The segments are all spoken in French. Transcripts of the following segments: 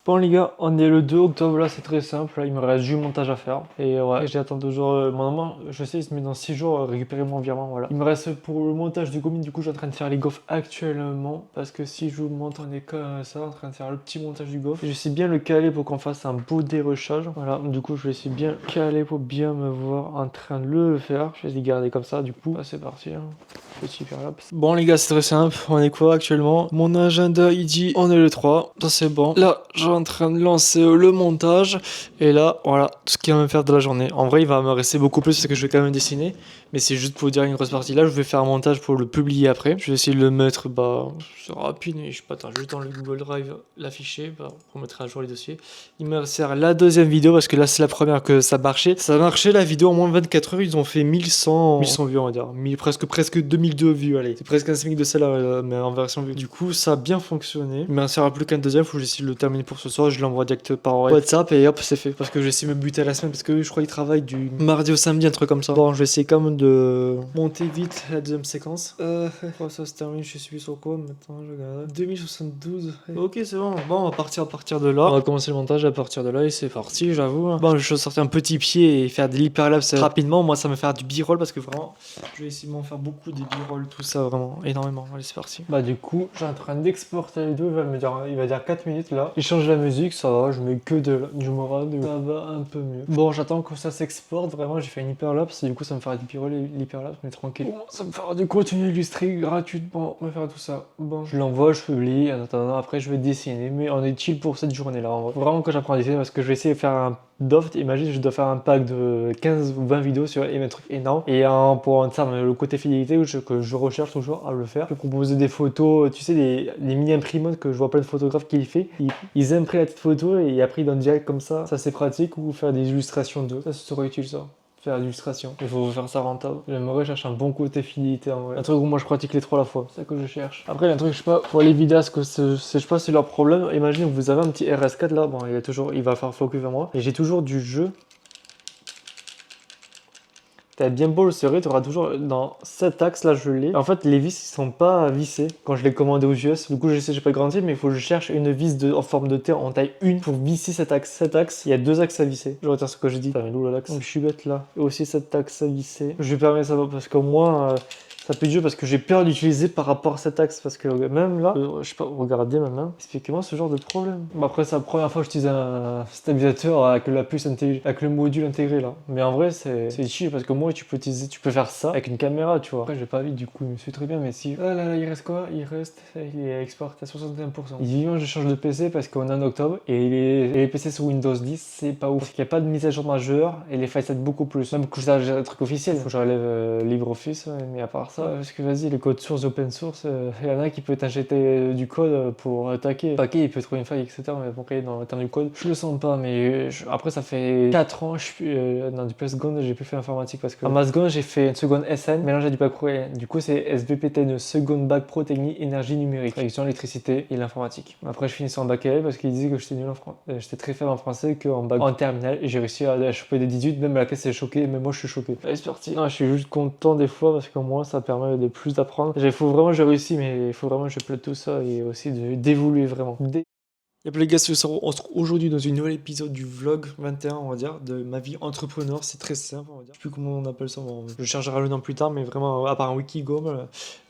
Bon les gars, on est le 2 octobre, là c'est très simple, là, il me reste du montage à faire. Et ouais, j'attends toujours, mon maman, je sais, il se met dans 6 jours, récupérer mon virement, voilà. Il me reste pour le montage du comic, du coup je suis en train de faire les gaufres actuellement. Parce que si je vous montre, on est comme ça, en train de faire le petit montage du gaufre. Et je sais bien le caler pour qu'on fasse un beau dérochage. Voilà, du coup je vais essayer bien caler pour bien me voir en train de le faire. Je vais les garder comme ça, du coup, là, c'est parti. Hein. Petit laps. Bon les gars, c'est très simple, on est quoi actuellement? Mon agenda il dit on est le 3, ça c'est bon. Là, je suis en train de lancer le montage et là, voilà, tout ce qu'il va me faire de la journée. En vrai, il va me rester beaucoup plus parce que je vais quand même dessiner, mais c'est juste pour vous dire une grosse partie. Là, je vais faire un montage pour le publier après. Je vais essayer de le mettre, c'est rapide, mais je sais pas, attends, juste dans le Google Drive, l'afficher, pour mettre à jour les dossiers. Il me sert la deuxième vidéo parce que là, c'est la première que ça marchait. Ça marchait la vidéo en moins de 24 heures, ils ont fait 1100 vues, on va dire. Presque 2002 vues, allez. C'est presque un SMIC de celle-là, mais en version vue. Du coup, ça a bien fonctionné. Il m'en sert plus qu'un deuxième, faut que j'essaie de le terminer pour ce soir. Je l'envoie direct par WhatsApp et hop, c'est fait. Parce que j'essaie de me buter à la semaine, parce que je crois qu'il travaille du mardi au samedi, un truc comme ça. Bon, je vais essayer quand même de monter vite la deuxième séquence. Ça se termine, je suis sur quoi maintenant? Je regarde. 2072. Ok, c'est bon. Bon, on va partir à partir de là. On va commencer le montage à partir de là et c'est parti, j'avoue. Bon, je vais sortir un petit pied et faire de l'hyperlapse rapidement. Moi, ça me faire du b-roll parce que vraiment, je vais essayer de m'en faire beaucoup des b-roll, tout ça, vraiment, énormément. Allez, c'est parti. Bah, du coup, je suis en train d'exporter la vidéo. Il va dire 4 minutes là. Il change la musique, ça va. Je mets que du moral, ça va un peu mieux. Bon, j'attends que ça s'exporte. Vraiment, j'ai fait une hyperlapse. Du coup, ça me fera du b-roll et l'hyperlapse, mais tranquille. Bon, ça me fera du contenu illustré gratuitement. On va faire tout ça. Bon, je l'envoie, je publie. En attendant, après, je vais dessiner. Mais on est chill pour cette journée-là. Faut vraiment que j'apprends à dessiner parce que je vais essayer de faire un Doft, imagine, je dois faire un pack de 15 ou 20 vidéos sur un truc énorme. Et pour un terme, le côté fidélité, que je recherche toujours à le faire. Je peux proposer des photos, tu sais, les mini-imprimantes que je vois plein de photographes qui les font. Ils impriment la petite photo et après ils donnent direct comme ça. Ça, c'est pratique. Ou faire des illustrations d'eux. Ça serait utile, ça. Faire l'illustration. Il faut faire ça rentable. J'aimerais chercher un bon côté fidélité en vrai. Un truc où moi je pratique les 3 à la fois. C'est ça que je cherche. Après, il y a un truc, je sais pas, pour les vidéastes, que je sais pas, c'est leur problème. Imaginez que vous avez un petit RS4 là. Bon, il va faire focus vers moi. Et j'ai toujours du jeu. T'as bien beau le serrer, tu auras toujours dans cet axe là, je l'ai. En fait, les vis ils sont pas vissés quand je l'ai commandé aux US. Du coup, je sais, j'ai pas garanti, mais il faut que je cherche une vis en forme de T en taille 1 pour visser cet axe. Cet axe, il y a 2 axes à visser. Je retire ce que j'ai dit. Putain, mais où l'axe? Donc, je suis bête là. Et aussi cet axe à visser. Je vais permettre ça parce qu'au moins. Ça peut être dur parce que j'ai peur d'utiliser par rapport à cet axe. Parce que même là, je sais pas, regardez maintenant, expliquez-moi ce genre de problème. Bon, après, c'est la première fois que j'utilise un stabilisateur avec la puce intégrée, avec le module intégré là. Mais en vrai, c'est chill parce que moi, tu peux faire ça avec une caméra, tu vois. Après, j'ai pas vite, du coup, il me suit très bien. Mais si. Ah là là, il reste quoi? Il est exporté à 61%. Vivement, je change de PC parce qu'on est en octobre et les PC sur Windows 10, c'est pas ouf. Parce qu'il n'y a pas de mise à jour majeure et les files s'aident beaucoup plus. Même que ça, j'ai un truc officiel. Faut que j'enlève LibreOffice, mais à part ça. Parce que vas-y, les codes sources open source, il y en a qui peut t'injecter du code pour attaquer. Attaquer, il peut trouver une faille, etc. Mais bon, après, dans le terme du code, je le sens pas. Mais après, ça fait 4 ans, dans du seconde, j'ai plus fait informatique parce que en ma seconde, j'ai fait une seconde SN, mélangé du bac pro. Du coup, c'est SVPT, une seconde bac pro technique énergie numérique, avec l'électricité et l'informatique. Après, je finissais en bac L parce qu'il disait que j'étais nul en français. J'étais très faible en français qu'en bac en terminale et j'ai réussi à choper des 18. Même la classe est choquée, même moi, je suis choqué. Allez, c'est parti. Non, je suis juste content des fois parce qu'au moins, ça permet de plus d'apprendre. Il faut vraiment que je réussisse, mais il faut vraiment que je plaide tout ça et aussi d'évoluer vraiment. Y'a les gars, on se retrouve aujourd'hui dans un nouvel épisode du vlog 21, on va dire, de ma vie entrepreneur. C'est très simple, on va dire. Je sais plus comment on appelle ça. Bon, je chargerai le nom plus tard, mais vraiment, à part un Wikigo,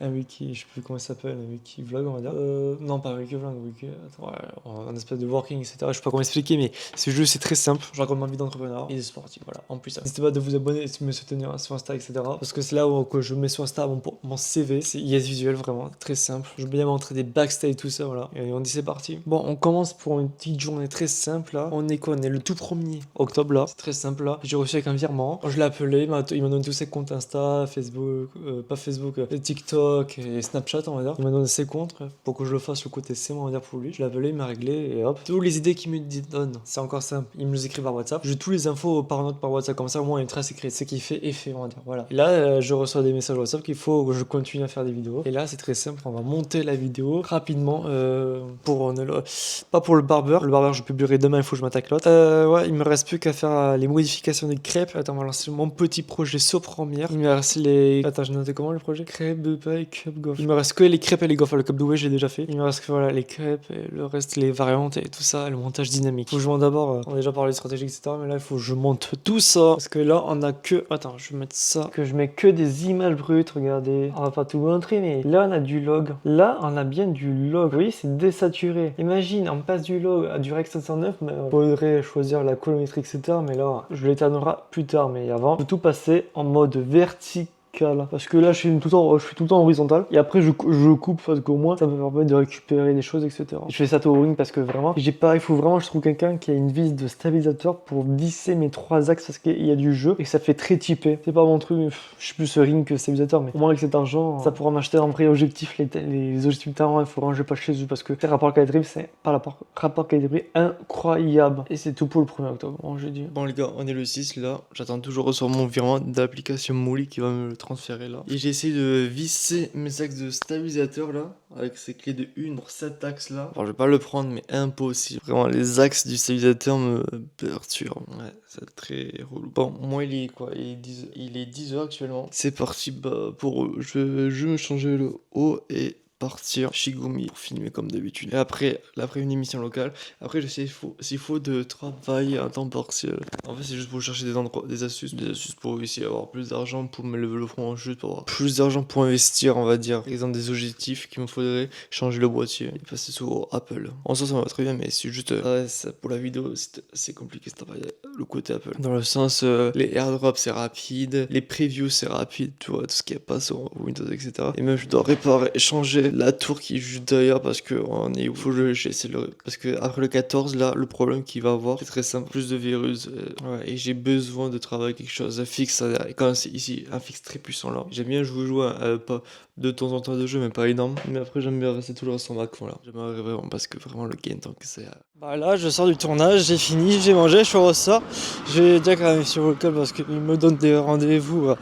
un wiki, je sais plus comment ça s'appelle, un wiki vlog, on va dire. Non, pas un wiki vlog, attends, ouais, un espèce de working, etc. Je sais pas comment expliquer, mais ce jeu, c'est très simple. Je raconte ma vie d'entrepreneur et de sportif, voilà. En plus, n'hésitez pas de vous abonner et de me soutenir sur Insta, etc. Parce que c'est là où que je mets sur Insta mon CV. C'est yes visuel, vraiment, très simple. Je vais bien montrer des backstage, tout ça, voilà. Et on dit c'est parti. Bon, on commence pour une petite journée très simple là. On est quoi? On est le tout 1er octobre là. C'est très simple là. J'ai reçu avec un virement. Je l'ai appelé, il m'a donné tous ses comptes Insta, Facebook, pas Facebook, TikTok et Snapchat on va dire. Il m'a donné ses comptes pour que je le fasse le côté C on va dire pour lui. Je l'ai appelé, il m'a réglé et hop. Toutes les idées qu'il me donne, c'est encore simple. Il me les écrit par WhatsApp. J'ai tous les infos par note par WhatsApp comme ça au moins il y a une trace écrite. Ce qu'il fait est fait on va dire. Voilà. Et là je reçois des messages WhatsApp qu'il faut que je continue à faire des vidéos. Et là c'est très simple. On va monter la vidéo rapidement pour pas pour le barbeur. Le barbeur, je publierai demain, il faut que je m'attaque l'autre. Ouais, il me reste plus qu'à faire les modifications des crêpes. Attends, on va lancer mon petit projet Sopremière. Il me reste les... Attends, je notais comment le projet? Crêpes de paille, cup gaufre. Il me reste que les crêpes et les gaufres. Le cup doué, j'ai déjà fait. Il me reste que voilà, les crêpes et le reste, les variantes et tout ça, le montage dynamique. Faut que je monte d'abord, on a déjà parlé de stratégie, etc. Mais là, il faut que je monte tout ça. Parce que là, on a que... Attends, je vais mettre ça. Que je mets que des images brutes, regardez. On va pas tout montrer, mais là, on a du log. Là, on a bien du log. Vous voyez, c'est désaturé. Imagine, on passe du log à du Rec 509, mais faudrait choisir la colorimétrie, etc. Mais là, je l'éternerai plus tard. Mais avant, je peux tout passer en mode vertical. Parce que là je suis tout le temps en horizontal et après je coupe parce qu'au moins ça me permet de récupérer des choses, etc. Et je fais ça touring parce que vraiment il faut vraiment je trouve quelqu'un qui a une vis de stabilisateur pour visser mes 3 axes parce qu'il y a du jeu et que ça fait très typé. C'est pas mon truc, je suis plus ring que stabilisateur, mais au moins avec cet argent ça pourra m'acheter un vrai objectif. Les objectifs talent il faut ranger pas chez eux parce que les rapports qualité-prix c'est pas rapport qualité-prix incroyable. Et c'est tout pour le 1er octobre. Bon, j'ai dit. Bon les gars, on est le 6 là, j'attends toujours sur mon virement d'application Mouli qui va me transférer là. Et j'ai essayé de visser mes axes de stabilisateur là, avec ces clés de 1 pour cet axe là. Bon, je vais pas le prendre, mais impossible. Vraiment, les axes du stabilisateur me perturbent. Ouais, c'est très relou. Bon, moi il est quoi? Il est 10h actuellement. C'est parti, bah, pour je vais me changer le haut et partir Shigumi pour filmer comme d'habitude. Et après une émission locale. Après, j'essaie s'il faut de travailler à temps partiel. En fait, c'est juste pour chercher des astuces pour essayer d'avoir plus d'argent pour me lever le front en chute, pour avoir plus d'argent pour investir, on va dire. Par exemple, des objectifs qu'il me faudrait changer le boîtier et passer sur Apple. En soi, ça va très bien, mais c'est juste ouais, ça, pour la vidéo, c'est compliqué de travailler le côté Apple. Dans le sens, les airdrops c'est rapide, les previews c'est rapide, tu vois, tout ce qui est pas sur Windows, etc. Et même je dois réparer, changer la tour qui est juste derrière parce que on est où faut que j'essaie parce que après le 14 là le problème qu'il va avoir c'est très simple, plus de virus ouais, et j'ai besoin de travailler quelque chose de fixe et quand c'est ici un fixe très puissant là j'aime bien jouer pas de temps en temps de jeu mais pas énorme, mais après j'aime bien rester toujours sur Mac là, j'aimerais vraiment parce que vraiment le gain tant que c'est bah là je sors du tournage, j'ai fini, j'ai mangé, je ressors, j'ai déjà quand même sur le local parce qu'il me donne des rendez-vous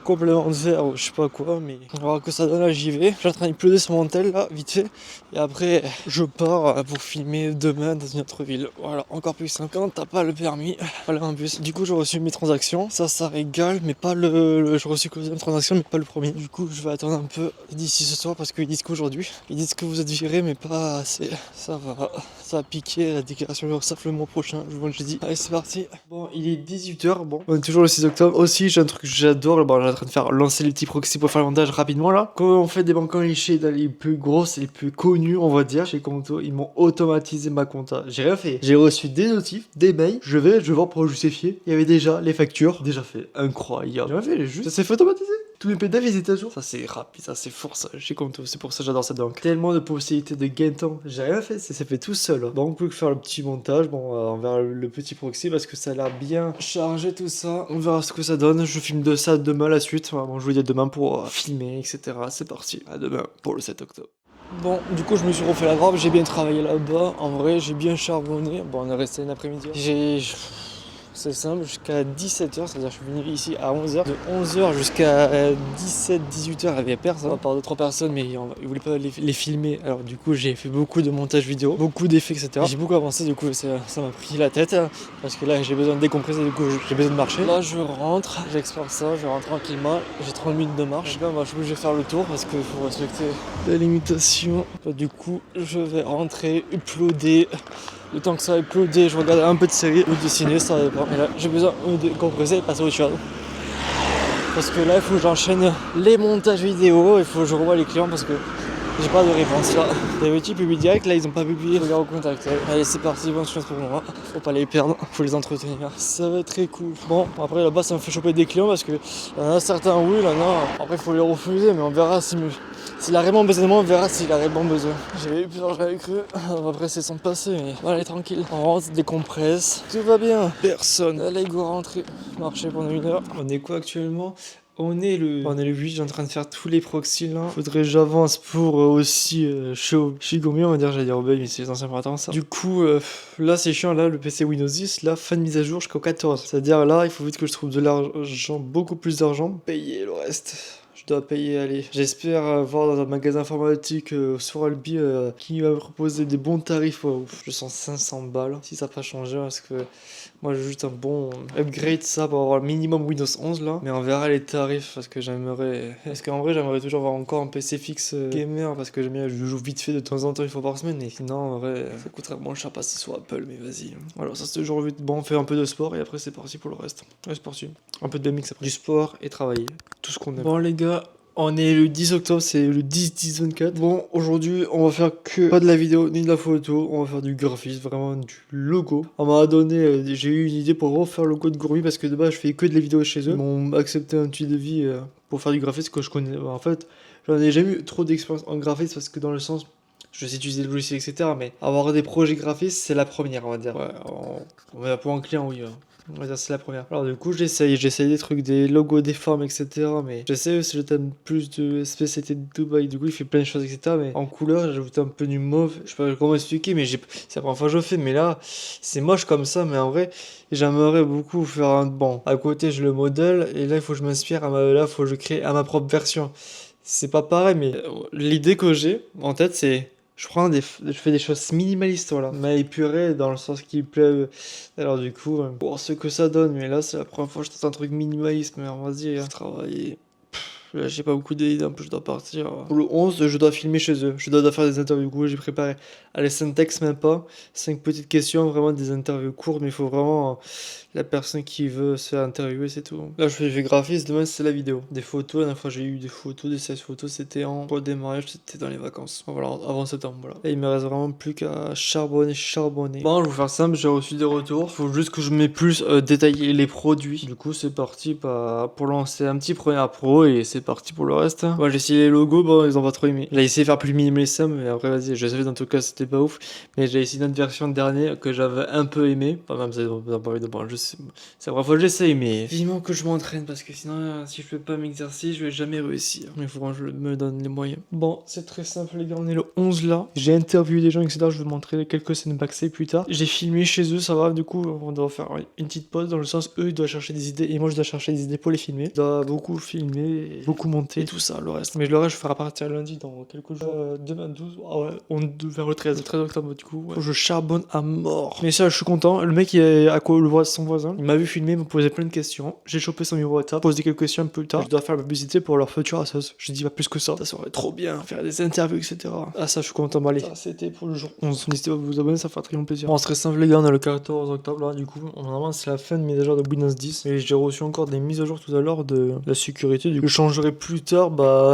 complémentaires ou je sais pas quoi, mais on va voir que ça donne. Là j'y vais, je suis en train de pleurer sur mon tel là vite fait et après je pars pour filmer demain dans une autre ville. Voilà, encore plus simple quand t'as pas le permis, voilà un bus. Du coup j'ai reçu mes transactions, ça régale, mais pas j'ai reçu que la deuxième transaction mais pas le premier. Du coup je vais attendre un peu d'ici ce soir parce qu'ils disent qu'aujourd'hui ils disent que vous êtes viré mais pas assez. Ça va piquer la déclaration URSSAF le mois prochain, je vous le dis. Allez c'est parti. Bon il est 18h, bon on est toujours le 6 octobre. Aussi j'ai un truc que j'adore, bon, on est en train de faire lancer les petits proxys pour faire le montage rapidement là. Quand on fait des banques enrichis dans les plus grosses et les plus connus on va dire chez Conto, ils m'ont automatisé ma compta. J'ai rien fait, j'ai reçu des notifs, des mails, je vais voir pour justifier. Il y avait déjà les factures, déjà fait, incroyable. J'ai rien fait, juste ça s'est fait automatiser. Tous mes PDF ils étaient à jour. Ça c'est rapide, ça c'est fort ça chez Conto. C'est pour ça que j'adore cette banque. Tellement de possibilités de gain de temps. J'ai rien fait, c'est fait tout seul. Donc plus que faire le petit montage, bon on verra le petit proxy parce que ça a l'air bien chargé tout ça. On verra ce que ça donne. Je filme de ça demain la suite. Bon je vous dis à demain pour filmer etc. C'est parti. À demain pour le 7 octobre. Bon, du coup, je me suis refait la barbe, j'ai bien travaillé là-bas. En vrai, j'ai bien charbonné. Bon, on est resté un après-midi. C'est simple, jusqu'à 17h, c'est-à-dire je suis venu ici à 11h. De 11h jusqu'à 17-18h, il n'y avait personne, à part 2-3 personnes, mais ils ne voulaient pas les filmer. Alors du coup, j'ai fait beaucoup de montage vidéo, beaucoup d'effets, etc. J'ai beaucoup avancé, du coup, ça m'a pris la tête, parce que là, j'ai besoin de décompresser, du coup, j'ai besoin de marcher. Là, je rentre, j'exporte ça, je rentre tranquillement, j'ai 30 minutes de marche. Là, je suis obligé de faire le tour, parce qu'il faut respecter la limitation. Du coup, je vais rentrer, uploader. Le temps que ça va uploader, je regarde un peu de série ou de ciné, ça dépend. Et là, j'ai besoin de décompresser et passer au autre chose. Parce que là, il faut que j'enchaîne les montages vidéo, il faut que je revoie les clients parce que j'ai pas de réponse là. Les petits publient direct, là ils ont pas publié, je vais les recontacter. Allez, c'est parti, bonne chance pour moi. Faut pas les perdre, faut les entretenir. Ça va être très cool. Bon, après là-bas, ça me fait choper des clients parce que y en a certains, oui, là, non. Après, il faut les refuser, mais on verra s'il a vraiment besoin de moi, on verra s'il a vraiment besoin. J'avais eu peur, j'avais cru. On va presser sans passer, mais voilà, allez, tranquille. On rentre, décompresse. Tout va bien. Personne. Allez, go rentrer. Marcher pendant 1 heure. On est quoi actuellement ? On est le 8, j'ai en train de faire tous les proxys là. Faudrait que j'avance pour aussi Shigumi, on va dire, j'allais dire Obey, mais c'est les anciens pour ça. Du coup, là c'est chiant, là le PC Windows 10, là fin de mise à jour jusqu'au 14. C'est-à-dire là, il faut vite que je trouve de l'argent, beaucoup plus d'argent, payer le reste. je dois payer, allez. J'espère voir dans un magasin informatique sur Albi qui va me proposer des bons tarifs. Je sens 500 balles si ça n'a pas changé parce que moi j'ai juste un bon upgrade ça pour avoir le minimum Windows 11 là. Mais on verra les tarifs parce que j'aimerais. Parce qu'en vrai j'aimerais toujours avoir encore un PC fixe gamer parce que j'aime bien, je joue vite fait de temps en temps une fois par semaine. Et sinon en vrai ça coûterait moins cher passer sur Apple, mais vas-y. Voilà, ça c'est toujours vite. Bon, on fait un peu de sport et après c'est parti pour le reste. Ouais, c'est parti. Un peu de BMX après. Du sport et travailler. Tout ce qu'on aime. Bon les gars. On est le 10 octobre, c'est le 10-10-24. Bon, aujourd'hui, on va faire que pas de la vidéo ni de la photo. On va faire du graphisme, vraiment du logo. On m'a donné, j'ai eu une idée pour refaire le logo de Gourmi parce que de base, je fais que de la vidéo chez eux. Ils m'ont accepté un petit devis pour faire du graphisme que je connais. En fait, j'en ai jamais eu trop d'expérience en graphisme parce que dans le sens, je sais utiliser le logiciel, etc. Mais avoir des projets graphistes, c'est la première, on va dire. Ouais, on va pour un client, oui. On va dire c'est la première. Alors du coup j'essaye des trucs, des logos, des formes, etc. Mais j'essaie aussi le thème plus de spécialité de Dubaï. Du coup il fait plein de choses, etc. Mais en couleur j'ajoute un peu du mauve. Je sais pas comment expliquer, mais c'est la première fois que je le fais. Mais là c'est moche comme ça, mais en vrai j'aimerais beaucoup faire un bon. À côté je le modèle et là il faut que je m'inspire. Là il faut que je crée à ma propre version. C'est pas pareil, mais l'idée que j'ai en tête c'est je fais des choses minimalistes, voilà. Mais épuré dans le sens qui me plaît. Alors du coup, voir ce que ça donne. Mais là, c'est la première fois que je tente un truc minimaliste. Mais on va dire, travailler. Là, j'ai pas beaucoup d'idées, un peu, je dois partir. Pour le 11, je dois filmer chez eux. Je dois faire des interviews. Du coup, j'ai préparé. Allez, 5 textes, même pas. 5 petites questions, vraiment des interviews courtes. Mais il faut vraiment la personne qui veut se faire interviewer, c'est tout. Là, je fais graphisme. Demain, c'est la vidéo. Des photos. La dernière fois, j'ai eu des photos, des 16 photos. C'était en redémarrage. C'était dans les vacances. Voilà, avant septembre. Voilà. Et il me reste vraiment plus qu'à charbonner. Bon, je vais vous faire simple. J'ai reçu des retours. Faut juste que je mets plus détailler les produits. Du coup, c'est parti pour lancer un petit Premiere Pro et c'est parti pour le reste. Moi j'ai essayé les logos, bon ils ont pas trop aimé. J'ai essayé de faire plus minimaliste, mais après vas-y, je savais dans tout cas c'était pas ouf. Mais j'ai essayé une autre version dernière que j'avais un peu aimé. Enfin même ça pas envie de bon, je sais. C'est la première fois que j'essaye, mais vivement que je m'entraîne parce que sinon si je fais pas m'exercer, je vais jamais réussir. Il faut que je me donne les moyens. Bon, c'est très simple les gars, on est le 11 là. J'ai interviewé des gens, etc. Je vais vous montrer quelques scènes backstage plus tard. J'ai filmé chez eux, ça va, du coup on doit faire une petite pause dans le sens eux ils doivent chercher des idées et moi je dois chercher des idées pour les filmer. Je dois beaucoup filmer, beaucoup monter et tout ça, le reste. Mais le reste je ferai à partir lundi dans quelques jours. Demain 12, ah ouais, vers le 13 octobre du coup. Ouais. Je charbonne à mort. Mais ça je suis content. Le mec il est à quoi son voisin. Il m'a vu filmer, me posait plein de questions. J'ai chopé son numéro WhatsApp, posé quelques questions un peu plus tard. Je dois faire la publicité pour leur futur assos. Je dis pas plus que ça. Ça serait trop bien. Faire des interviews, etc. Ah ça je suis content. Bon allez. Ça c'était pour le jour 11. N'hésitez pas à vous abonner, ça fera très long plaisir. Bon, on serait simple les gars, on a le 14 octobre là du coup. Normalement c'est la fin de mise à jour de Windows 10. Et j'ai reçu encore des mises à jour tout à l'heure de la sécurité. Du coup je changerai plus tard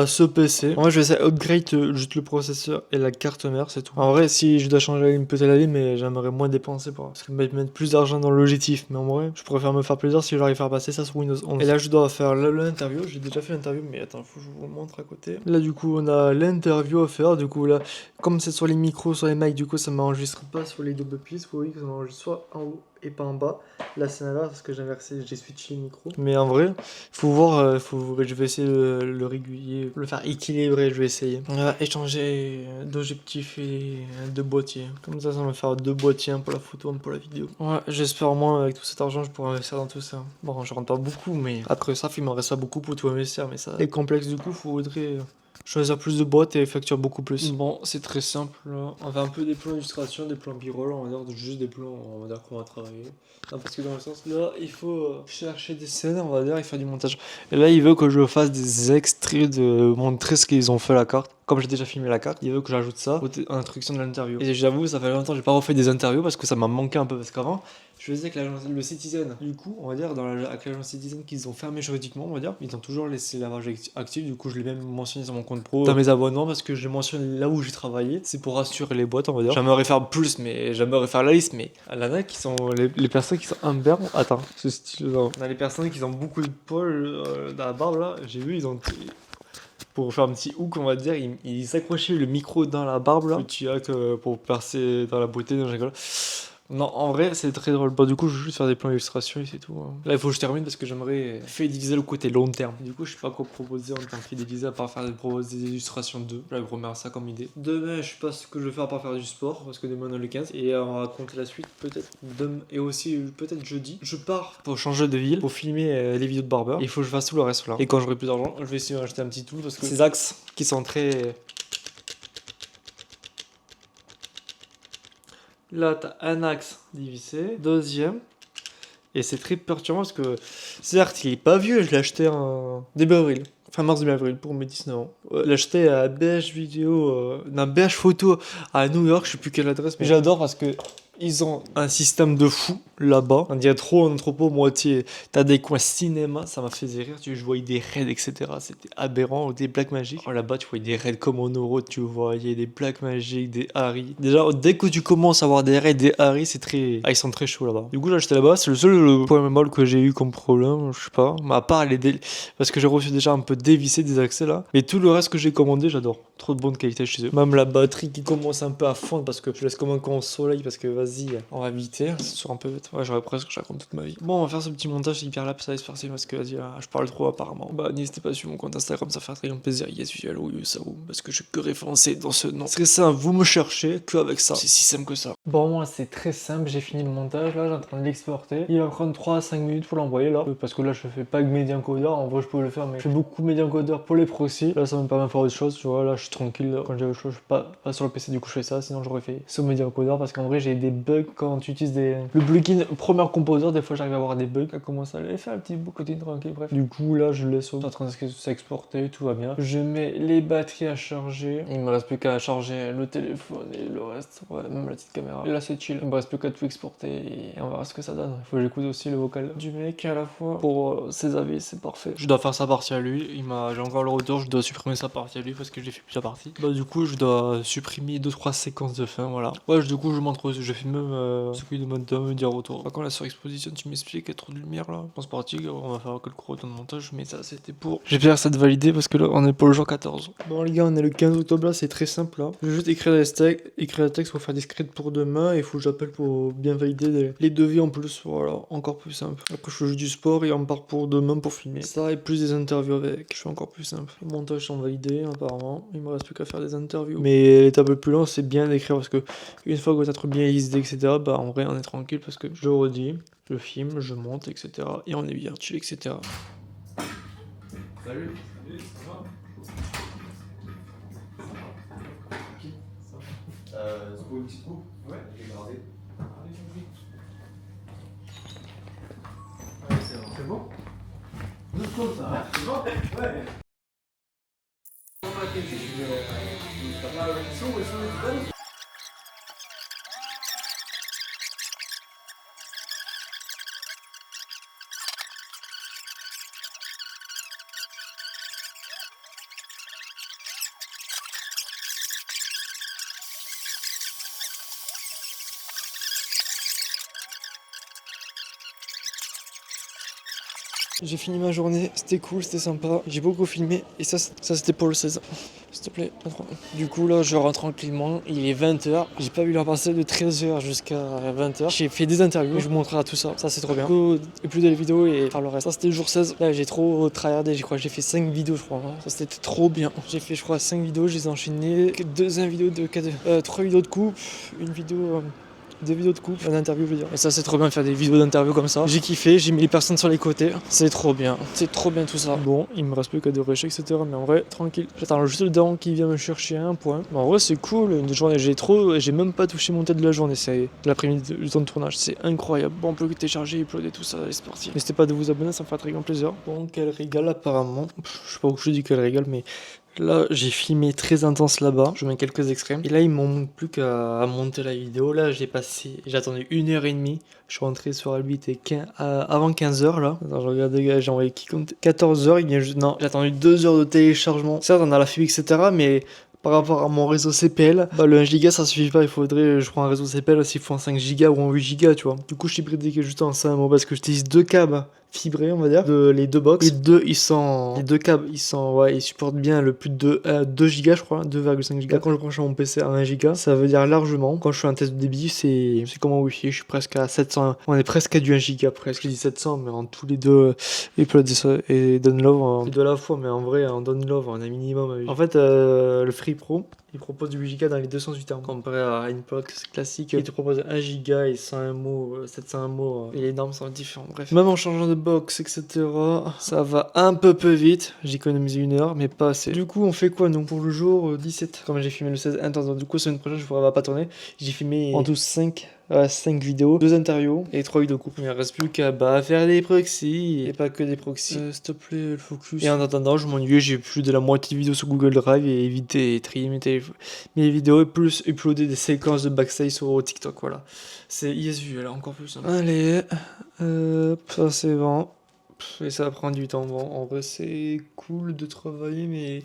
ce PC. En vrai je vais essayer d'upgrade juste le processeur et la carte mère, c'est tout. En vrai si je dois changer peut-être la ligne, mais j'aimerais moins dépenser parce que mettre plus d'argent dans le logiciel. Mais en vrai je préfère me faire plaisir si j'arrive à faire passer ça sur Windows 11. Et là je dois faire l'interview. J'ai déjà fait l'interview, mais attends, faut que je vous montre à côté. Là du coup on a l'interview à faire. Du coup là comme c'est sur les micros, sur les mics, du coup ça m'enregistre pas sur les double pistes. Vous voyez que ça m'enregistre soit en haut et pas en bas. Là c'est l'inverse parce que j'ai inversé, j'ai switché le micro. Mais en vrai, faut voir, je vais essayer le régulier, le faire équilibrer, je vais essayer. On va échanger d'objectifs et de boîtiers. Comme ça va me faire 2 boîtiers, un pour la photo, un pour la vidéo. Ouais, j'espère au moins avec tout cet argent je pourrai investir dans tout ça. Bon, je rentre pas beaucoup, mais après ça, il m'en reste pas beaucoup pour tout investir. Mais ça, les complexes du coup, faudrait choisir plus de boîtes et facturer beaucoup plus. Bon, c'est très simple. Là. On fait un peu des plans illustration, des plans b-roll, on va dire juste des plans, on va dire qu'on va travailler. Non, parce que dans le sens là, il faut chercher des scènes, on va dire, et faire du montage. Et là, il veut que je fasse des extraits de montrer ce qu'ils ont fait à la carte. Comme j'ai déjà filmé la carte, il veut que j'ajoute ça en introduction de l'interview. Et j'avoue, ça fait longtemps que j'ai pas refait des interviews parce que ça m'a manqué un peu. Parce qu'avant, je faisais avec le Citizen. Du coup, on va dire, avec l'agence Citizen qu'ils ont fermé juridiquement, on va dire, ils ont toujours laissé la page active. Du coup, je l'ai même mentionné sur mon compte pro dans mes abonnements parce que je mentionne là où j'ai travaillé. C'est pour rassurer les boîtes, on va dire. J'aimerais faire plus, mais j'aimerais faire la liste. Mais il y en a qui sont les personnes qui sont imberbes. Attends, ce style-là. On a les personnes qui ont beaucoup de poils dans la barbe là. J'ai vu, ils ont. Pour faire un petit hook, on va dire, ils s'accrochaient le micro dans la barbe là. Petit hack pour percer dans la beauté, dans la rigole. Non, en vrai, c'est très drôle. Bon, du coup, je vais juste faire des plans d'illustration et c'est tout, hein. Là, il faut que je termine parce que j'aimerais fidéliser le côté long terme. Du coup, je sais pas quoi proposer en tant que fidéliser à part proposer des illustrations 2. J'avais remis ça comme idée. Demain, je sais pas ce que je vais faire à part faire du sport parce que demain on est le 15 et on va raconter la suite peut-être demain et aussi peut-être jeudi. Je pars pour changer de ville pour filmer les vidéos de barbeur. Il faut que je fasse tout le reste là. Et quand j'aurai plus d'argent, je vais essayer d'acheter un petit tool parce que ces axes qui sont très. Là, t'as un axe divisé, deuxième, et c'est très perturbant parce que, certes, il est pas vieux, je l'ai acheté en début avril, fin mars début avril pour mes 19 ans. Je l'ai acheté à BH Vidéo, non, BH Photo à New York, je sais plus quelle adresse, mais j'adore parce que ils ont un système de fou là-bas. On dirait trop un entrepôt moitié. T'as des coins cinéma, ça m'a fait rire. Je voyais des raids, etc. C'était aberrant. Ou des Black Magic. Oh, là-bas, tu voyais des raids comme en euro. Tu voyais des Black Magic, des Harry. Déjà, dès que tu commences à avoir des raids, des Harry, c'est très. Ah, ils sont très chauds là-bas. Du coup, j'ai acheté là-bas. C'est le seul point bémol que j'ai eu comme problème. Je sais pas. Mais à part parce que j'ai reçu déjà un peu dévissé des accès là. Mais tout le reste que j'ai commandé, j'adore. Trop de bonne qualité chez eux. Même la batterie qui commence un peu à fondre parce que je laisse comme un con au soleil parce que vas-y, on va éviter. C'est sur un peu bête. Ouais, j'aurais presque, je raconte toute ma vie. Bon, on va faire ce petit montage hyper là, ça va se passer parce que vas-y, là, je parle trop apparemment. Bah, n'hésitez pas à suivre mon compte Instagram, ça fait très grand plaisir. Yes, hello, ça ou parce que je suis que référencé dans ce nom. C'est simple, vous me cherchez que avec ça. C'est si simple que ça. Bon, moi, c'est très simple. J'ai fini le montage là, j'ai en train de l'exporter. Il va prendre 3 à 5 minutes pour l'envoyer là. Parce que là, je fais pas que Media Encoder. En vrai, je peux le faire, mais je fais beaucoup Media Encoder pour les proxys. Là, ça me permet de faire autre chose. Tu vois, là, je suis tranquille. Quand j'ai autre chose, je suis pas sur le PC, du coup, je fais ça. Sinon, j'aurais fait sur Media Encoder parce qu'en vrai, j'ai des bugs quand tu utilises le plugin Premier Composer. Des fois, j'arrive à avoir des bugs. Ça commence à aller faire un petit bout côté tranquille. Bref, du coup, là, je laisse en train de s'exporter. Tout va bien. Je mets les batteries à charger. Il me reste plus qu'à charger le téléphone et le reste. Ouais, même la petite caméra. Et là, c'est chill. Il me reste plus qu'à tout exporter et on verra ce que ça donne. Il faut que j'écoute aussi le vocal du mec à la fois pour ses avis. C'est parfait. Je dois faire sa partie à lui. J'ai encore le retour. Je dois supprimer sa partie à lui parce que j'ai fait plusieurs parties. Bah, du coup, je dois supprimer 2-3 séquences de fin. Voilà. Ouais, du coup, je montre. Je fais même ce qu'il demande de me dire retour. Par contre, la surexposition, tu m'expliques, il y a trop de lumière là. Bon, c'est parti. On va faire quelques retours de montage. Mais ça, c'était pour. J'espère que ça te validé parce que là, on est pour le jour 14. Bon, les gars, on est le 15 octobre là. C'est très simple là. Je vais juste écrire les textes pour faire des scripts pour demain. Il faut que j'appelle pour bien valider les devis en plus. Voilà, encore plus simple. Après, je fais juste du sport et on part pour demain pour filmer. Ça et plus des interviews avec. Je fais encore plus simple. Les montages sont validés apparemment. Il me reste plus qu'à faire des interviews. Mais l'étape le plus long, c'est bien d'écrire parce que une fois que t'as trop bien listé, etc., bah en vrai, on est tranquille parce que je redis, je filme, je monte, etc. Et on est bien chill, etc. Salut. Ça va? C'est pour une petite coupe? Ouais. Je vais garder. Ouais, c'est bon. C'est bon? C'est bon ça. C'est bon? Ouais. J'ai fini ma journée, c'était cool, c'était sympa, j'ai beaucoup filmé et ça c'était pour le 16. S'il te plaît, patron. Du coup là je rentre tranquillement, il est 20h, j'ai pas vu l'heure passer de 13h jusqu'à 20h. J'ai fait des interviews, je vous montrerai tout ça, ça c'est trop bien. Et plus de vidéos et faire le reste. Ça c'était le jour 16, là j'ai trop tryhardé, j'ai fait 5 vidéos je crois, ça c'était trop bien. J'ai fait je crois 5 vidéos, je les ai enchaînées, 3 vidéos de coupe, une vidéo... 2 vidéos de couple, une interview je veux dire. Et ça c'est trop bien de faire des vidéos d'interview comme ça. J'ai kiffé, j'ai mis les personnes sur les côtés. C'est trop bien tout ça. Bon, il me reste plus qu'à dérocher etc. Mais en vrai, tranquille. J'attends juste le daron qui vient me chercher à un point. Mais en vrai c'est cool, une journée j'ai même pas touché mon tête de la journée. C'est l'après-midi du temps de tournage, c'est incroyable. Bon, on peut télécharger, uploader tout ça, c'est parti. N'hésitez pas de vous abonner, ça me fait très grand plaisir. Bon, quel régal apparemment. Je sais pas où je dis quel régal, mais... Là, j'ai filmé très intense là-bas. Je mets quelques extrêmes. Et là, il m'en manque plus qu'à monter la vidéo. Là, j'ai attendu 1h30. Je suis rentré sur Albit avant 15h là. Attends, je regarde les gars, j'ai envoyé qui compte 14h. Il vient juste. Non, j'ai attendu 2 heures de téléchargement. Certes, on a la fibre, etc. Mais par rapport à mon réseau CPL, bah le 1 giga ça suffit pas. Il faudrait, je prends un réseau CPL s'il faut un 5 giga ou un 8 giga, tu vois. Du coup, je suis prêté juste en 5 parce que j'utilise 2 câbles fibré, on va dire, les deux box. Les deux câbles, ils supportent bien le plus de 2 Go, je crois, 2,5 Go. Quand je branche mon PC à 1 Go, ça veut dire largement. Quand je fais un test de débit, c'est comme un Wi-Fi, je suis presque à 700. On est presque à du 1 Go presque. Je dis 700, mais en tous les deux, upload et download, les deux à la fois, mais en vrai, en download, on a minimum. En fait, le Free Pro, il propose du 8 Go dans les 208 termes. Comparé à une box classique, il te propose 1 Go et 101 mots, 701 mots, et les normes sont différentes. Bref, même en changeant de box, etc., ça va un peu vite. J'ai économisé 1 heure, mais pas assez. Du coup, on fait quoi, nous, pour le jour 17? Comme j'ai filmé le 16 intense, donc du coup, semaine prochaine, je pourrais pas tourner. J'ai filmé en tout 5 vidéos, 2 interviews et 3 vidéos coupes. Il ne reste plus qu'à faire des proxys et pas que des proxys. S'il te plaît, le focus. Et en attendant, je m'ennuie, j'ai plus de la moitié de vidéos sur Google Drive et éviter et trier mes vidéos et plus uploader des séquences de backstage sur TikTok. Voilà, c'est ISVuel encore plus simple. Allez, ça c'est bon. Et ça prend du temps. Bon, en vrai, c'est cool de travailler, mais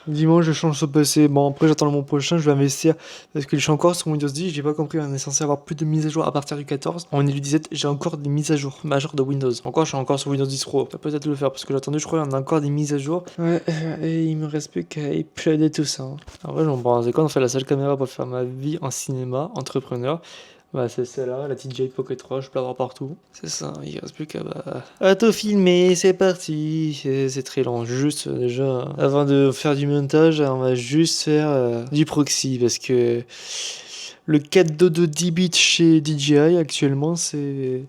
dimanche, je change ce PC. Bon, après, j'attends le mois prochain, je vais investir parce que je suis encore sur Windows 10. J'ai pas compris, on est censé avoir plus de mises à jour à partir du 14. On est le 17, j'ai encore des mises à jour majeures de Windows. Encore, je suis encore sur Windows 10 Pro. Ça peut peut-être le faire parce que j'ai attendu, je crois, on a encore des mises à jour. Ouais, et il me reste plus qu'à uploader tout ça. En vrai, j'en prends. C'est quand on fait la seule caméra pour faire ma vie en cinéma, entrepreneur. Bah, c'est celle-là, la TJ Pocket 3, je peux l'avoir partout. C'est ça, il reste plus qu'à tout filmer, c'est parti. C'est très lent, juste déjà. Avant de faire du montage, on va juste faire du proxy parce que le 4.2 de 10 bits chez DJI actuellement, c'est.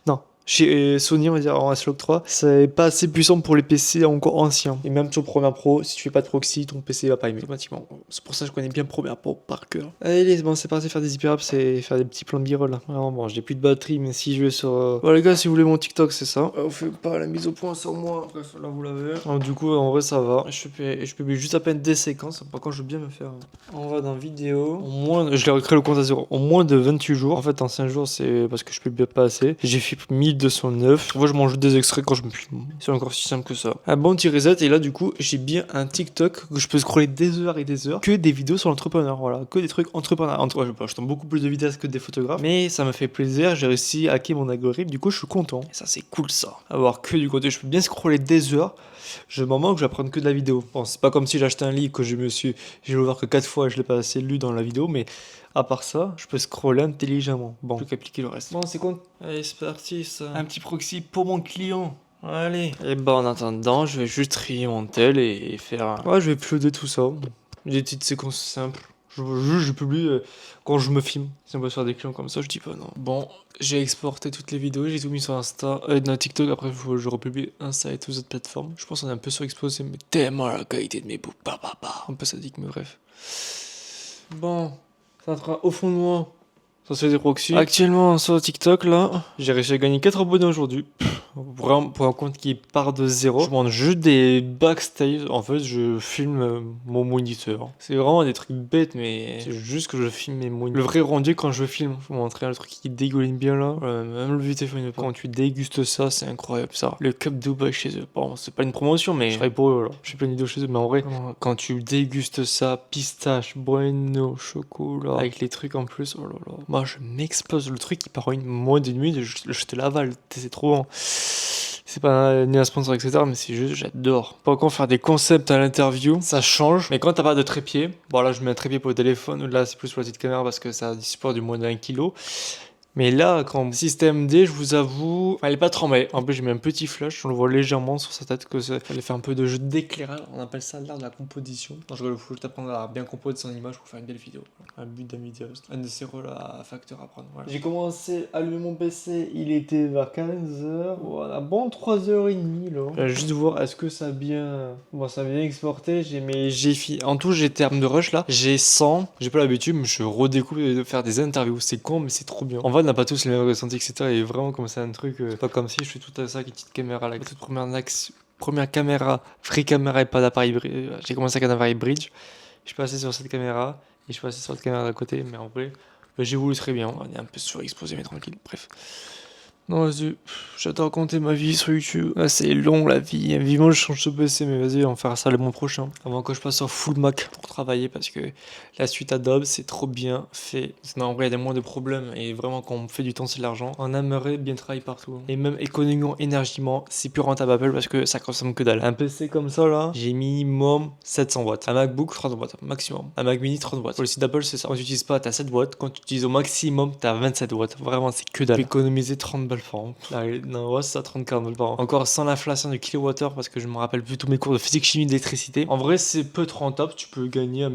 Non. Chez Sony, on va dire en S-Log 3, c'est pas assez puissant pour les PC encore anciens. Et même sur Premiere Pro, si tu fais pas de proxy, ton PC va pas aimer automatiquement. C'est pour ça que je connais bien Premiere Pro par cœur. Allez, bon, c'est parti faire des hyperapps et faire des petits plans de b-roll là. Vraiment, bon, j'ai plus de batterie, mais si je vais sur. Bon, les gars, si vous voulez mon TikTok, c'est ça. On fait pas la mise au point sur moi. Bref, là, vous l'avez. Alors, du coup, en vrai, ça va. Je publie juste à peine des séquences. Par contre, je veux bien me faire. On va dans vidéo. Au moins, je l'ai recréé le compte à 0. Au moins de 28 jours. En fait, en 5 jours, c'est parce que je publie pas assez. J'ai fait 1209. Moi, je mange des extraits quand je me filme. C'est encore si simple que ça. Un bon petit reset. Et là, du coup, j'ai bien un TikTok que je peux scroller des heures et des heures. Que des vidéos sur l'entrepreneur. Voilà. Que des trucs entrepreneurs. Je tombe beaucoup plus de vitesse que des photographes. Mais ça me fait plaisir. J'ai réussi à hacker mon algorithme. Du coup, je suis content. Et ça, c'est cool, ça. Avoir que du côté. Je peux bien scroller des heures. Je m'en manque, je vais prendre que de la vidéo. Bon, c'est pas comme si j'achetais un livre que j'ai ouvert que 4 fois et je l'ai pas assez lu dans la vidéo, mais à part ça, je peux scroller intelligemment. Bon, plus qu'appliquer le reste. Bon, c'est quoi? Allez, c'est parti, ça. Un petit proxy pour mon client. Allez. Et bah, en attendant, je vais juste trier mon tel et faire. Ouais, je vais uploader tout ça. Des petites séquences simples. Je publie quand je me filme. Si on peut se faire des clients comme ça, je dis pas non. Bon, j'ai exporté toutes les vidéos, j'ai tout mis sur Insta, dans TikTok. Après, je republie Insta et toutes les autres plateformes. Je pense qu'on est un peu surexposé, mais tellement la qualité de mes bouts. Un peu sadique, mais bref. Bon, ça sera au fond de moi. Ça se fait des proxys. Actuellement, sur TikTok, là, j'ai réussi à gagner 4 abonnés aujourd'hui. Vraiment, pour un compte qui part de zéro. Je monte juste des backstage. En fait, je filme mon moniteur. C'est vraiment des trucs bêtes, mais c'est juste que je filme mes moniteurs. Le vrai rendu quand je filme. Je vous montrer le truc qui dégouline bien là. Même le téléphone. Quand tu dégustes ça, c'est incroyable ça. Le Cup Dubai chez eux. Bon, c'est pas une promotion, mais je travaille pour eux là. Je fais plein de vidéos chez eux, mais en vrai, quand tu dégustes ça, pistache, bueno, chocolat, avec les trucs en plus, oh là là. Moi, je m'expose. Le truc qui part une moins d'une minute, je te l'avale. C'est trop bon. C'est pas ni un sponsor, etc. Mais c'est juste, j'adore. Par contre, faire des concepts à l'interview, ça change. Mais quand t'as pas de trépied, bon là, je mets un trépied pour le téléphone. Là, c'est plus pour la petite caméra parce que ça a du support du moins d'1 kg. Mais là, quand système D, je vous avoue, elle est pas trembée. En plus, j'ai mis un petit flash, on le voit légèrement sur sa tête que ça fallait faire un peu de jeu d'éclairage. On appelle ça l'art de la composition. Non, je rigole, faut juste apprendre à bien composer son image pour faire une belle vidéo. Un but d'un vidéaste. Un de ces rôles à facteur à prendre. Voilà. J'ai commencé à allumer mon PC, il était vers 15h. Voilà, bon 3h30 là. Je vais juste voir est-ce que ça a bien. Bon, ça a bien exporté. En tout, j'ai terme de rush là. J'ai 100. J'ai pas l'habitude, mais je redécoupe de faire des interviews. C'est con, mais c'est trop bien. En vrai, on n'a pas tous les mêmes ressentis, etc. Et vraiment, comme c'est un truc, pas comme si je fais tout ça avec une petite caméra là. La toute première caméra, free caméra et pas d'appareil bridge. J'ai commencé avec un appareil bridge. Je suis passé sur cette caméra et je suis passé sur cette caméra d'à côté. Mais en vrai, j'ai voulu très bien. On est un peu surexposé, mais tranquille. Bref. Non, vas-y, j'adore raconter ma vie sur YouTube. Ah, c'est long la vie. Vivement, je change de PC, mais vas-y, on va faire ça le mois prochain. Avant que je passe sur full Mac pour travailler, parce que la suite Adobe, c'est trop bien fait. Non, en vrai, il y a moins de problèmes. Et vraiment, quand on fait du temps, c'est de l'argent. On aimerait bien travailler partout. Et même économiquement, énergiquement, c'est plus rentable Apple parce que ça consomme que dalle. Un PC comme ça, là, j'ai minimum 700 watts. Un MacBook, 30 watts, maximum. Un Mac mini, 30 watts. Pour le site d'Apple, c'est ça. Quand tu utilises pas, t'as 7 watts. Quand tu utilises au maximum, t'as 27 watts. Vraiment, c'est que dalle. Tu peux économiser 30 balles par an. Là, non, ouais, c'est ça, 30-40 balles par an. Encore sans l'inflation du kilowattheure, parce que je me rappelle plus tous mes cours de physique, chimie, d'électricité. En vrai, c'est peu trop rentable. Tu peux gagner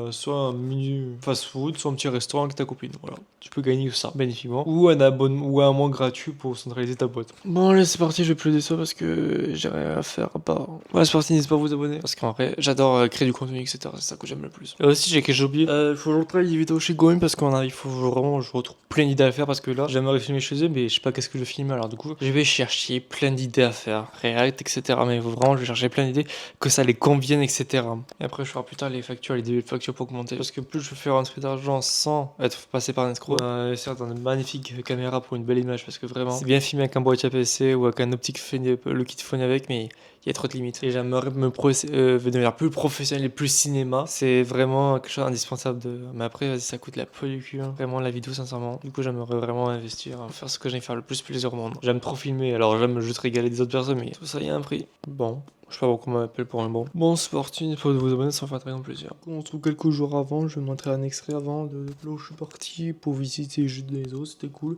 soit un menu fast-food, soit un petit restaurant avec ta copine. Voilà. Tu peux gagner ça, bénéfiquement. Ou un abonnement, ou un mois gratuit pour centraliser ta boîte. Bon, allez, c'est parti. Je vais plus de ça parce que j'ai rien à faire à part. Ouais, c'est parti. N'hésitez pas à vous abonner. Parce qu'en vrai, j'adore créer du contenu, etc. C'est ça que j'aime le plus. Et aussi, j'ai quelque chose oublié. Il faut que je retravaille des vidéos chez Going parce qu'il faut vraiment, je retrouve plein d'idées à faire parce que là, j'aimerais filmer chez eux, mais je sais pas qu'est-ce que je vais filmer. Alors, du coup, je vais chercher plein d'idées à faire. React, etc. Mais vraiment, je vais chercher plein d'idées que ça les convienne, etc. Et après, je ferai plus tard les factures, les débuts de factures pour augmenter. Parce que plus je fais rentrer d'argent sans être passé par un escroc, investir dans une magnifique caméra pour une belle image. Parce que vraiment, c'est bien filmé avec un boîtier PC ou avec un optique le kit phone avec, mais il y a trop de limites. Et j'aimerais devenir plus professionnel et plus cinéma. C'est vraiment quelque chose d'indispensable Mais après, vas-y, ça coûte la peau du cul. Hein. Vraiment, la vidéo, sincèrement. Du coup, j'aimerais vraiment investir, faire ce que j'aime faire le plus plaisir au monde. J'aime trop filmer, alors j'aime juste régaler des autres personnes, mais tout ça, il y a un prix. Bon. Je sais pas pourquoi on m'appelle pour un bon. Bon, c'est parti, il faut vous abonner, ça me fait très grand plaisir. On se trouve quelques jours avant, je vais montrer un extrait avant de là où je suis parti pour visiter juste des eaux, c'était cool.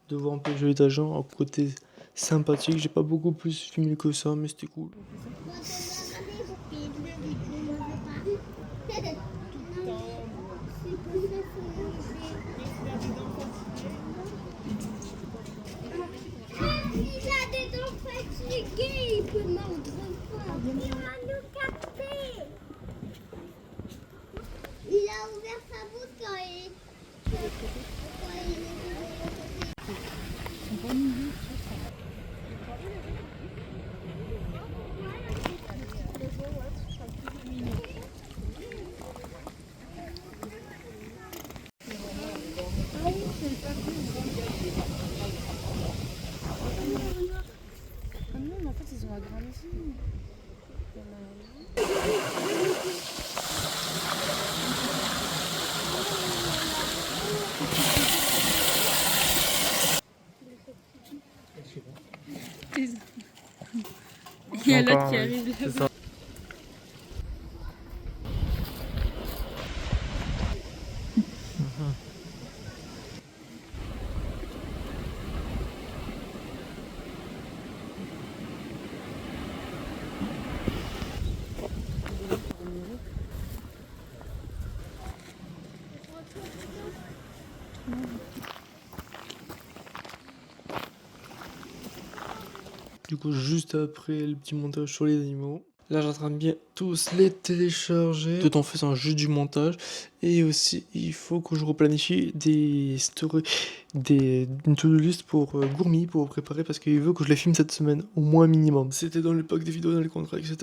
De voir un peu le jeu d'agent, un côté sympathique, j'ai pas beaucoup plus filmé que ça, mais c'était cool. Il a des dents fatiguées, il peut mordre fort. Il va nous capter. Il a ouvert sa bouche quand il Ah non, mais en fait, ils ont agrandi. Il y a l'autre qui arrive là-bas. Du coup, juste après le petit montage sur les animaux, là j'entraîne bien tous les télécharger, tout en faisant juste du montage. Et aussi, il faut que je replanifie une to-do list pour Gourmi pour préparer parce qu'il veut que je les filme cette semaine, au moins minimum. C'était dans le pack des vidéos, dans les contrats, etc.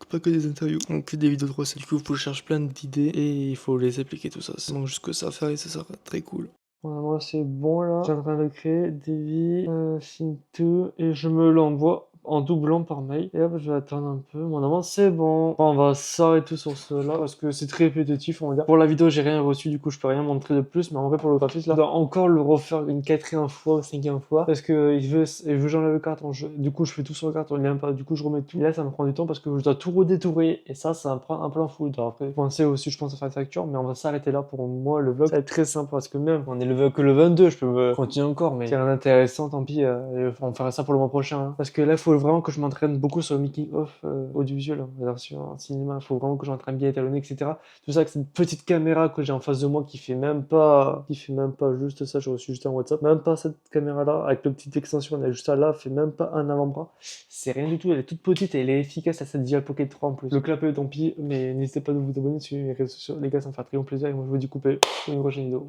Pas que des interviews, donc que des vidéos de recettes. Du coup, il faut que je cherche plein d'idées et il faut les appliquer tout ça. C'est donc juste que ça à faire et ça sera très cool. Voilà, moi c'est bon là. J'ai en train de créer Devi, Shinto et je me l'envoie en doublant par mail. Et hop, je vais attendre un peu. Mon avant, c'est bon. On va s'arrêter sur cela parce que c'est très répétitif, on va dire. Pour la vidéo, j'ai rien reçu, du coup, je peux rien montrer de plus. Mais en vrai, pour le graphiste, là, je dois encore le refaire une 4e fois ou 5e fois parce que il veut j'enlève le carton. Du coup, je fais tout sur le carton, il n'aime pas. Du coup, je remets tout. Et là, ça me prend du temps parce que je dois tout redétourer. Et ça me prend un plan fou. Alors après, penser aussi, je pense à faire la facture, mais on va s'arrêter là pour moi. Le vlog, ça va être très simple parce que même, on est que le 22, je peux continuer encore, mais c'est rien d'intéressant, tant pis. On fera ça pour le mois prochain. Hein. Parce que là, il faut vraiment que je m'entraîne beaucoup sur le making of audiovisuel, hein, version cinéma. Il faut vraiment que j'entraîne bien étalonner, etc. Tout ça avec cette petite caméra que j'ai en face de moi qui fait même pas juste ça. J'ai reçu juste un WhatsApp, même pas cette caméra-là avec le petite extension. On a juste ça là, fait même pas un avant-bras. C'est rien du tout. Elle est toute petite et elle est efficace à cette DJI Pocket 3 en plus. Le clapet, tant pis, mais n'hésitez pas à vous abonner sur les réseaux sociaux. Les gars, ça me fait très grand plaisir. Et moi, je vous dis couper pour une prochaine vidéo.